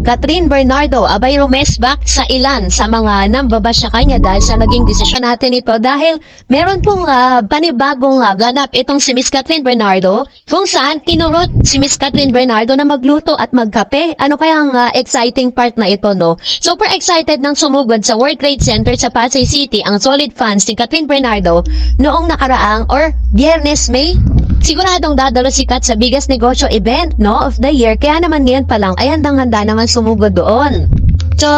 Catherine Bernardo, abay rumesback sa ilan sa mga nambabash sa kanya dahil sa naging desisyon natin ito dahil meron pong panibagong ganap itong si Miss Catherine Bernardo kung saan tinurot si Miss Catherine Bernardo na magluto at magkape. Ano kayang exciting part na ito, no? Super excited nang sumugod sa World Trade Center sa Pasay City ang solid fans ni Catherine Bernardo noong nakaraang or Biyernes, May. Siguradong dadalo si Kat sa biggest negosyo event, no, of the year. Kaya naman ngayon pa lang ay handang-handa naman sumugod doon. So,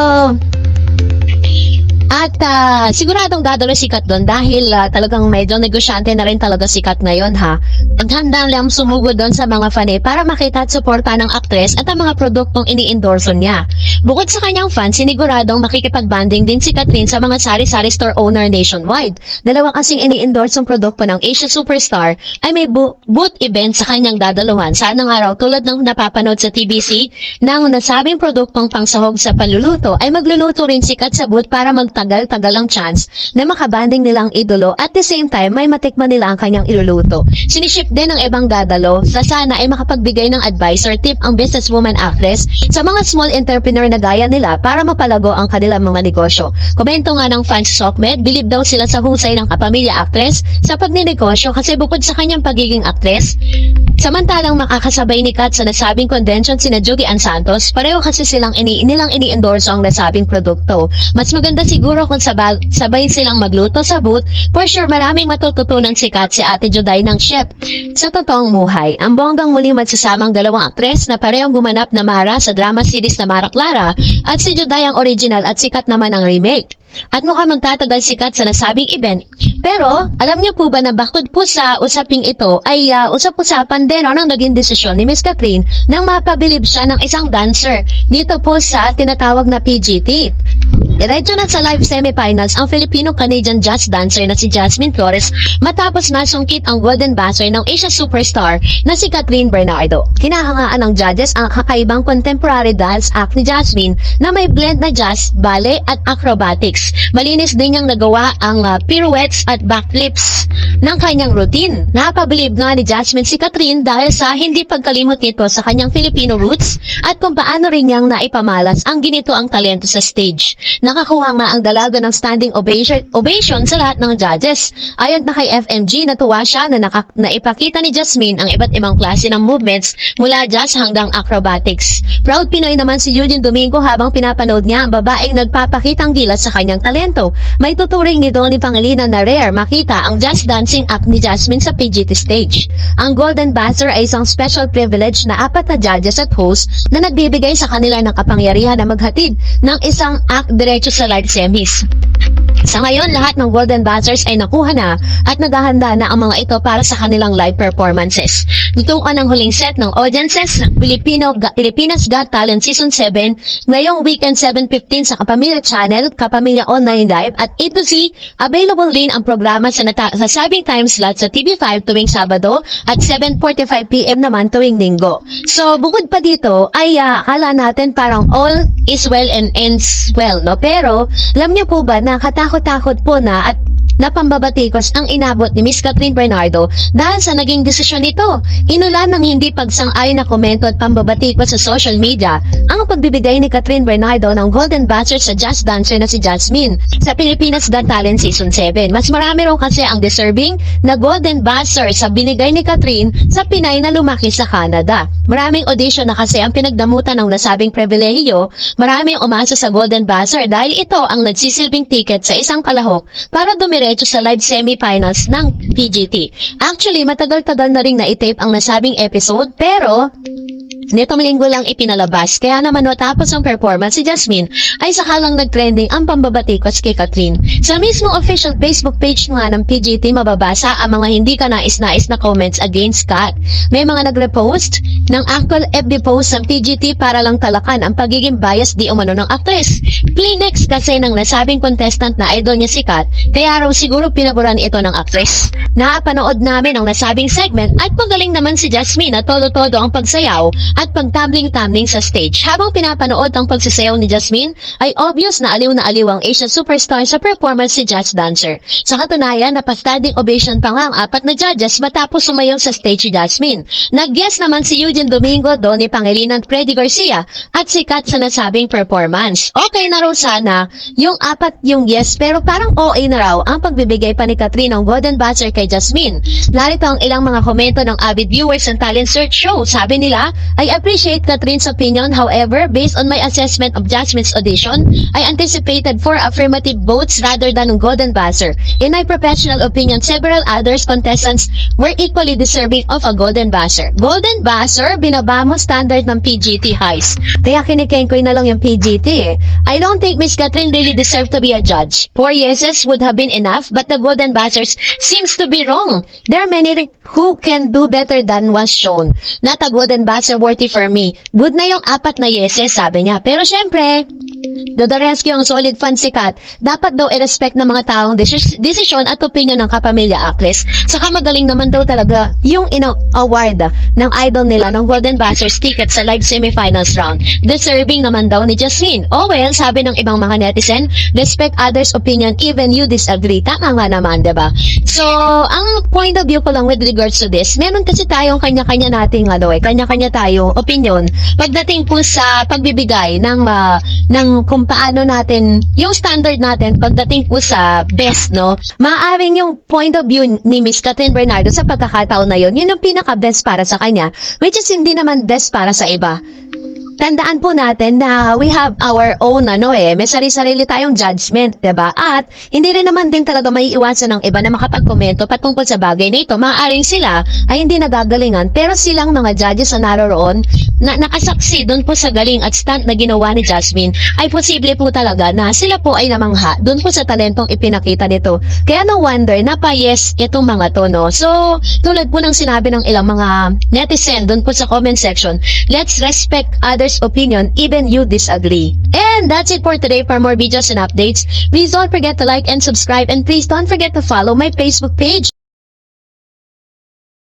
at siguradong dadalo si Kat doon dahil talagang medyo negosyante na rin talaga si Kat ngayon, ha. Naghanda lang sumugod doon sa mga fan para makita at suporta ng aktres at ang mga produktong ini-endorso niya. Bukod sa kanyang fans, siniguradong makikipag-banding din si Catherine sa mga sari-sari store owner nationwide. Dalawa kasing ini-endorse ang produkto ng Asia Superstar ay may booth event sa kanyang dadaluhan. Saan ng araw tulad ng napapanood sa TBC ng nasabing produktong pangsahog sa panluluto ay magluluto rin si Kat sa booth para magtagal-tagal ang chance na makabanding nilang idolo at the same time may matikman nila ang kanyang iluluto. Siniship din ng ibang dadalo sa sana ay makapagbigay ng advice or tip ang businesswoman actress sa mga small entrepreneur na gaya nila para mapalago ang kanilang mga negosyo. Komento nga ng fans Sokmed, bilib daw sila sa husay ng kapamilya actress sa pagninegosyo kasi bukod sa kanyang pagiging actress, samantalang makakasabay ni Kat sa nasabing convention sina Judy Ann Santos, pareho kasi nilang ini-endorso ang nasabing produkto. Mas maganda siguro kung sabay silang magluto sa booth. For sure, maraming matututunan si Kat si Ate Juday ng chef. Sa totoong muhay, ang bonggang muli magsasamang dalawang aktres na parehong gumanap na Mara sa drama series na Mara Clara at si Juday ang original at si Kat naman ang remake. At mukhang magtatagal si Kat sa nasabing event. Pero, alam niyo po ba na bakod po sa usaping ito ay usap-usapan din ng naging desisyon ni Miss Catherine nang mapabilib siya ng isang dancer dito po sa tinatawag na PGT. Diretso na sa live semifinals ang Filipino-Canadian jazz dancer na si Jasmine Flores matapos masungkit ang Golden Buzzer ng Asia Superstar na si Catherine Bernardo. Kinahangaan ng judges ang kakaibang contemporary dance act ni Jasmine na may blend na jazz, ballet at acrobatics. Malinis din niyang nagawa ang pirouettes at backflips ng kanyang routine. Napabilib nga ni Jasmine si Catherine dahil sa hindi pagkalimot nito sa kanyang Filipino roots at kung paano rin niyang naipamalas ang ginito ang talento sa stage. Nakakuha nga ang dalaga ng standing ovation sa lahat ng judges. Ayon na kay FMG, natuwa siya na naipakita ni Jasmine ang iba't ibang klase ng movements mula jazz hanggang acrobatics. Proud Pinoy naman si Eugene Domingo habang pinapanood niya ang babaeng nagpapakitang gilas sa kanyang talento. May tuturing ni Donnie Pangilinan na rare makita ang jazz dancing act ni Jasmine sa PGT stage. Ang Golden Buzzer ay isang special privilege na 4 na judges at host na nagbibigay sa kanila ng kapangyarihan na maghatid ng isang act diretso sa live semis. Sa ngayon, lahat ng Golden Buzzers ay nakuha na at naghahanda na ang mga ito para sa kanilang live performances. Lutuan ang huling set ng audiences ng Pilipinas Got Talent Season 7 ngayong weekend 7:15 sa Kapamilya Channel, Kapamilya Online Live at A to Z. Available din ang programa sa sabing time slot sa TV5 tuwing Sabado at 7:45 PM naman tuwing Linggo. So, bukod pa dito ay akala natin parang all is well and ends well, no? Pero, alam niyo po ba na katakot-takot po na at napambabatikos ang inabot ni Miss Catherine Bernardo dahil sa naging desisyon nito. Inulan ng hindi pagsang-ayon na komento at pambabatikos sa social media ang pagbibigay ni Catherine Bernardo ng Golden Buzzer sa jazz dancer na si Jasmine sa Pilipinas Got Talent Season 7. Mas marami raw kasi ang deserving na Golden Buzzer sa binigay ni Catherine sa Pinay na lumaki sa Canada. Maraming audition na kasi ang pinagdamutan ng nasabing pribilehiyo. Maraming umasa sa Golden Buzzer dahil ito ang nagsisilbing ticket sa isang kalahok para dumiretso sa live semifinals ng PGT. Actually, matagal-tagal na rin na-tape ang nasabing episode pero nitong linggo lang ipinalabas. Kaya naman matapos ang performance si Jasmine ay sakalang nag-trending ang pambabatikos kay Catherine. Sa mismong official Facebook page nga ng PGT mababasa ang mga hindi ka nais-nais na comments against Kat. May mga nag-repost ng actual FB post ng PGT para lang talakan ang pagiging bias di umano ng actress. Kleenex kasi ng nasabing contestant na idol niya si Kat, kaya raw siguro pinaboran ito ng actress. Napanood namin ang nasabing segment at magaling naman si Jasmine na todo-todo ang pagsayaw at pagtumbling-tumbling sa stage. Habang pinapanood ang pagsasayaw ni Jasmine, ay obvious na aliw ang Asian superstar sa performance si Just Dancer. Sa katunayan, napastanding ovation pa nga ang apat na judges matapos sumayaw sa stage si Jasmine. Nag-guest naman si Eugene Domingo, Donnie Pangilinan, Freddy Garcia at sikat sa nasabing performance. Okay na raw sana yung apat yung yes, pero parang OA na raw ang pagbibigay pa ni Catherine ng Golden Buzzer kay Jasmine. Narito ang ilang mga komento ng avid viewers ng Talent Search Show. Sabi nila, I appreciate Catherine's opinion. However, based on my assessment of Jasmine's audition, I anticipated 4 affirmative votes rather than a Golden Buzzer. In my professional opinion, several others contestants were equally deserving of a Golden Buzzer. Golden Buzzer, binaba mo standard ng PGT highs. Kaya kinikengkoy na lang yung PGT eh. I don't think Miss Catherine really deserved to be a judge. 4 yeses would have been enough, but the Golden Buzzers seems to be wrong. There are many who can do better than was shown. Not a Golden Buzzer worthy for me. Good na yung 4 na yeses, sabi niya. Pero syempre, the rescue ang solid fan sikat, dapat daw i-respect ng mga taong desisyon at opinion ng kapamilya actress. Saka magaling naman daw talaga yung award ng idol nila ng Golden Buzzers ticket sa live semifinals round. Deserving naman daw ni Jasmine. Oh well, sabi ng ibang mga netizen, respect others' opinion even you disagree. Tama nga naman, diba? So, ang point of view ko lang with regards to this, meron kasi tayong kanya-kanya nating kanya-kanya tayong opinion pagdating po sa pagbibigay ng kung paano natin, yung standard natin pagdating po sa best, no? Maaaring yung point of view ni Miss Catherine Bernardo sa pagkakataon na yun yung pinaka-best para sa kanya, which is hindi naman best para sa iba. Tandaan po natin na we have our own may sarili-sarili tayong judgment, 'di ba? At hindi rin naman din talaga maiiwasan ng iba na makapagkomento patungkol sa bagay na ito. Maaaring sila ay hindi nagagalingan, pero silang mga judges na naroon na nakasaksi doon po sa galing at stunt na ginawa ni Jasmine, ay posible po talaga na sila po ay namangha doon po sa talentong ipinakita nito. Kaya no wonder na pa-yes itong mga to, no? So, tulad po ng sinabi ng ilang mga netizen doon po sa comment section, let's respect others' opinion even you disagree. And that's it for today. For more videos and updates, please don't forget to like and subscribe, and please don't forget to follow my Facebook page.